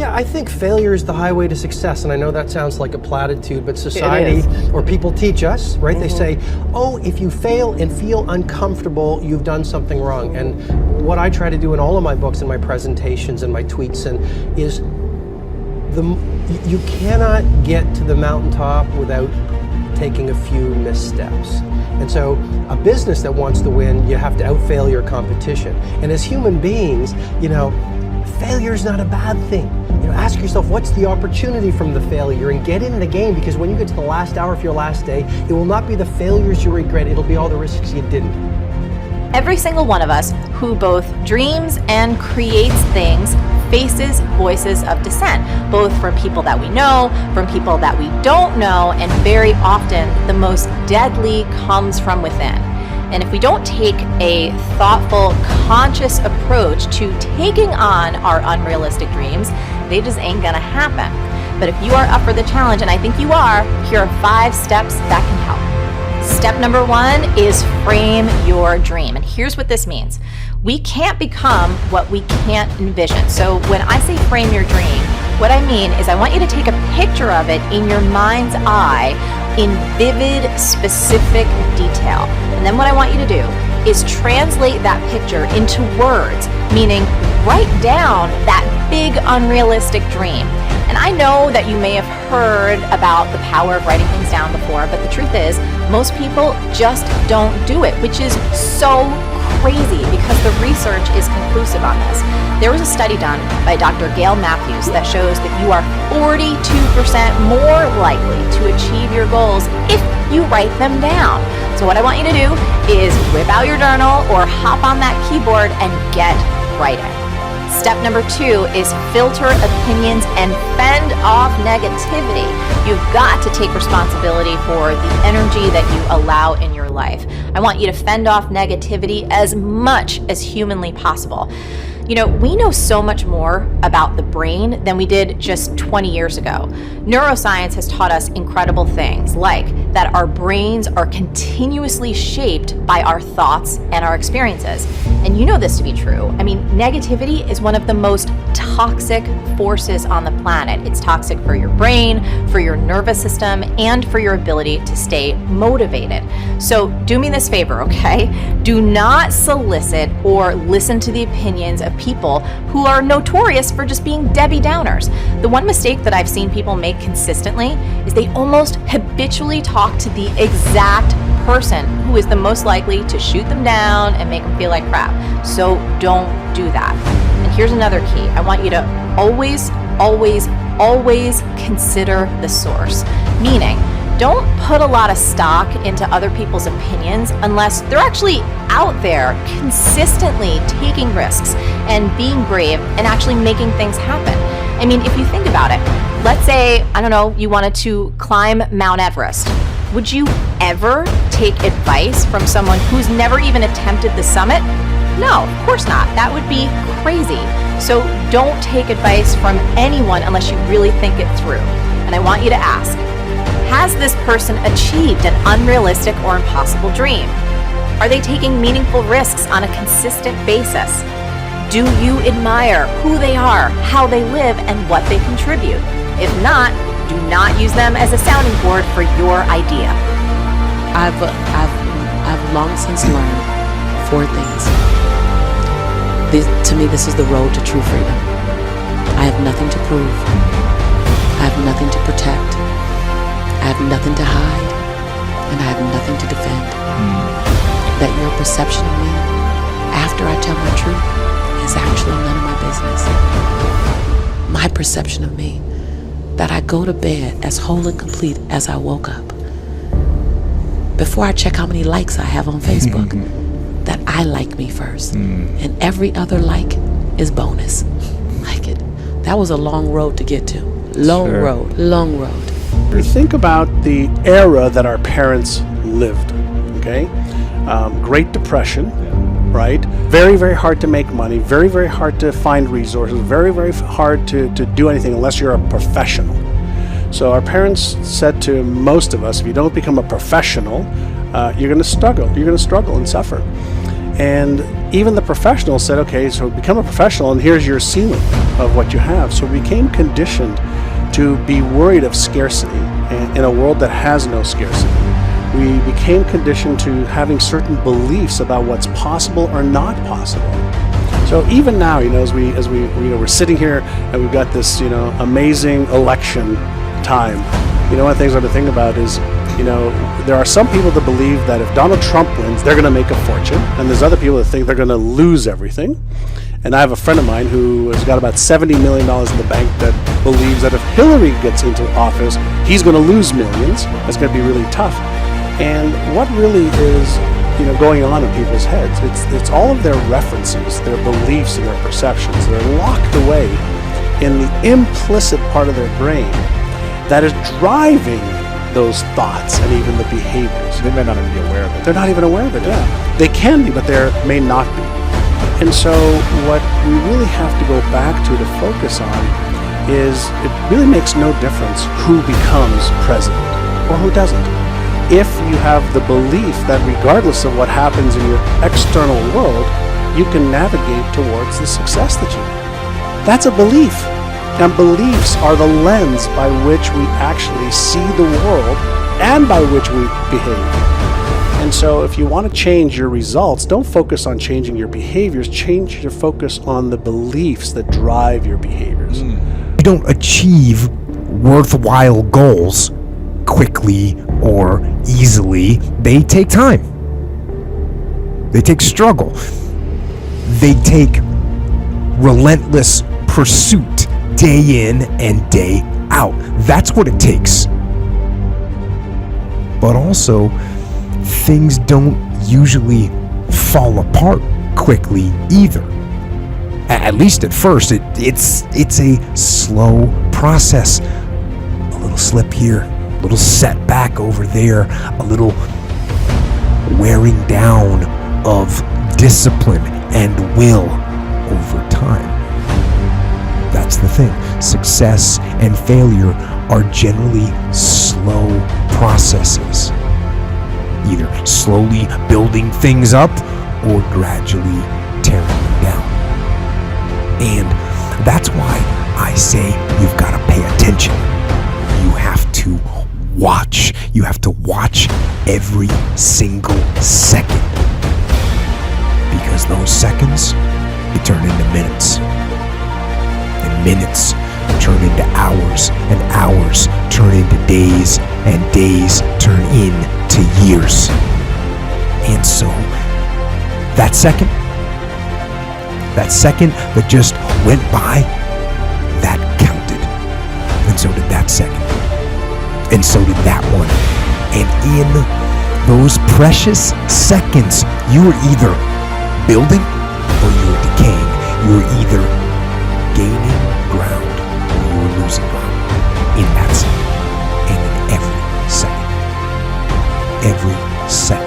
Yeah, I think failure is the highway to success, and I know that sounds like a platitude, but society or people teach us, right? They say, oh, if you fail and feel uncomfortable, you've done something wrong. And what I try to do in all of my books and my presentations and my tweets is you cannot get to the mountaintop without taking a few missteps. And so a business that wants to win, you have to outfail your competition. And as human beings, failure is not a bad thing. Ask yourself, what's the opportunity from the failure, and get in the game, because when you get to the last hour of your last day, it will not be the failures you regret, it'll be all the risks you didn't. Every single one of us who both dreams and creates things faces voices of dissent, both from people that we know, from people that we don't know, and very often the most deadly comes from within. And if we don't take a thoughtful, conscious approach to taking on our unrealistic dreams, they just ain't gonna happen. But if you are up for the challenge, and I think you are, here are 5 steps that can help. Step number 1 is frame your dream. And here's what this means. We can't become what we can't envision. So when I say frame your dream, what I mean is I want you to take a picture of it in your mind's eye in vivid, specific detail. And then what I want you to do is translate that picture into words, meaning write down that big unrealistic dream. And I know that you may have heard about the power of writing things down before, but the truth is, most people just don't do it, which is so crazy because the research is conclusive on this. There was a study done by Dr. Gail Matthews that shows that you are 42% more likely to achieve your goals if you write them down. So what I want you to do is whip out your journal or hop on that keyboard and get writing. Step number 2 is filter opinions and fend off negativity. You've got to take responsibility for the energy that you allow in your life. I want you to fend off negativity as much as humanly possible. We know so much more about the brain than we did just 20 years ago. Neuroscience has taught us incredible things, like that our brains are continuously shaped by our thoughts and our experiences. And you know this to be true. Negativity is one of the most toxic forces on the planet. It's toxic for your brain, for your nervous system, and for your ability to stay motivated. So do me this favor, okay? Do not solicit or listen to the opinions of people who are notorious for just being Debbie Downers. The one mistake that I've seen people make consistently is they almost habitually talk to the exact person who is the most likely to shoot them down and make them feel like crap. So don't do that. And here's another key. I want you to always, always, always consider the source. Meaning, don't put a lot of stock into other people's opinions unless they're actually out there consistently taking risks and being brave and actually making things happen. If you think about it, let's say, you wanted to climb Mount Everest. Would you ever take advice from someone who's never even attempted the summit? No, of course not. That would be crazy. So don't take advice from anyone unless you really think it through. And I want you to ask, has this person achieved an unrealistic or impossible dream? Are they taking meaningful risks on a consistent basis? Do you admire who they are, how they live, and what they contribute? If not, do not use them as a sounding board for your idea. I've long since learned 4 things. To me, this is the road to true freedom. I have nothing to prove. I have nothing to protect. I have nothing to hide, and I have nothing to defend. That your perception of me, after I tell my truth, is actually none of my business. My perception of me, that I go to bed as whole and complete as I woke up. Before I check how many likes I have on Facebook, that I like me first. And every other like is bonus. That was a long road to get to. Long road. You think about the era that our parents lived, okay? Great Depression, right? Very, very hard to make money, very, very hard to find resources, very, very hard to do anything unless you're a professional. So our parents said to most of us, if you don't become a professional, you're going to struggle and suffer. And even the professionals said, okay, so become a professional and here's your ceiling of what you have. So we became conditioned to be worried of scarcity in a world that has no scarcity. We became conditioned to having certain beliefs about what's possible or not possible. So even now, as we we're sitting here and we've got this, amazing election time. One of the things I've been thinking about is, there are some people that believe that if Donald Trump wins, they're going to make a fortune, and there's other people that think they're going to lose everything. And I have a friend of mine who has got about $70 million in the bank that believes that if Hillary gets into office, he's going to lose millions. It's going to be really tough. And what really is, going on in people's heads? It's all of their references, their beliefs, and their perceptions. They're locked away in the implicit part of their brain that is driving those thoughts and even the behaviors. They may not even be aware of it. They're not even aware of it. Yeah, they can be, but they may not be. And so, what we really have to go back to focus on is it really makes no difference who becomes president or who doesn't. If you have the belief that regardless of what happens in your external world, you can navigate towards the success that you want. That's a belief. And beliefs are the lens by which we actually see the world and by which we behave. And so if you want to change your results, don't focus on changing your behaviors, change your focus on the beliefs that drive your behaviors. You don't achieve worthwhile goals quickly or easily. They take time. They take struggle. They take relentless pursuit day in and day out. That's what it takes. But also, things don't usually fall apart quickly either. At least at first, it's a slow process. A little slip here, a little setback over there, a little wearing down of discipline and will over time. That's the thing. Success and failure are generally slow processes. Either slowly building things up or gradually tearing them down. And that's why I say you've got to pay attention. You have to watch. You have to watch every single second. Because those seconds, they turn into minutes. And minutes turn into hours, and hours turn into days, and days turn into years. And so, that second that just went by, that counted. And so did that second. And so did that one. And in those precious seconds, you were either building or you were decaying. You were either gaining ground or you were losing ground in that second. And in every second. Every second